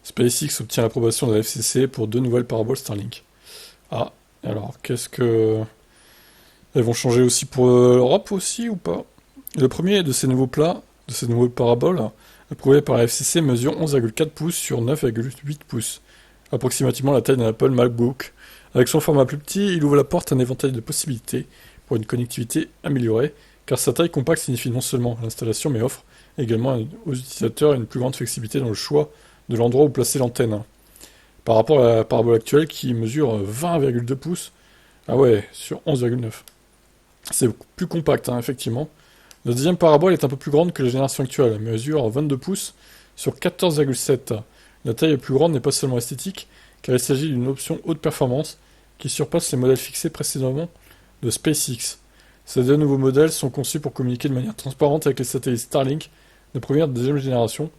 SpaceX obtient l'approbation de la FCC pour 2 nouvelles paraboles Starlink. Ah, alors qu'est-ce que... Elles vont changer aussi pour l'Europe aussi ou pas? Le premier de ces nouveaux plats, de ces nouvelles paraboles, approuvé par la FCC, mesure 11,4 pouces sur 9,8 pouces, approximativement la taille d'un Apple MacBook. Avec son format plus petit, il ouvre la porte à un éventail de possibilités pour une connectivité améliorée, car sa taille compacte signifie non seulement l'installation, mais offre également aux utilisateurs une plus grande flexibilité dans le choix de l'endroit où placer l'antenne. Par rapport à la parabole actuelle qui mesure 20,2 pouces, ah ouais, sur 11,9. C'est plus compact, hein, effectivement. La deuxième parabole est un peu plus grande que la génération actuelle, elle mesure 22 pouces sur 14,7. La taille plus grande n'est pas seulement esthétique, car il s'agit d'une option haute performance qui surpasse les modèles fixés précédemment de SpaceX. Ces 2 nouveaux modèles sont conçus pour communiquer de manière transparente avec les satellites Starlink de première et de deuxième génération,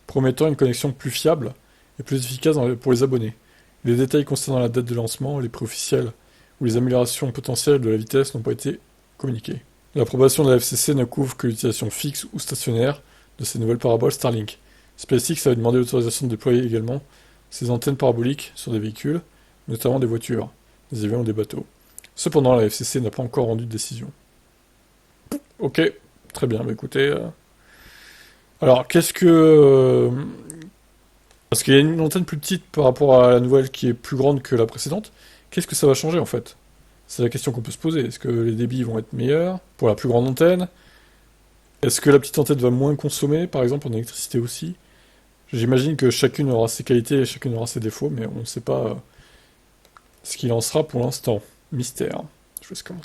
promettant une connexion plus fiable et plus efficace pour les abonnés. Les détails concernant la date de lancement, les prix officiels ou les améliorations potentielles de la vitesse n'ont pas été communiqués. L'approbation de la FCC ne couvre que l'utilisation fixe ou stationnaire de ces nouvelles paraboles Starlink. SpaceX avait demandé l'autorisation de déployer également ces antennes paraboliques sur des véhicules, notamment des voitures, des avions ou des bateaux. Cependant, la FCC n'a pas encore rendu de décision. Ok, très bien, bah écoutez... Alors, qu'est-ce que... Parce qu'il y a une antenne plus petite par rapport à la nouvelle qui est plus grande que la précédente. Qu'est-ce que ça va changer en fait? C'est la question qu'on peut se poser. Est-ce que les débits vont être meilleurs pour la plus grande antenne? Est-ce que la petite antenne va moins consommer, par exemple en électricité aussi? J'imagine que chacune aura ses qualités et chacune aura ses défauts, mais on ne sait pas ce qu'il en sera pour l'instant. Mystère. Je vous laisse commenter.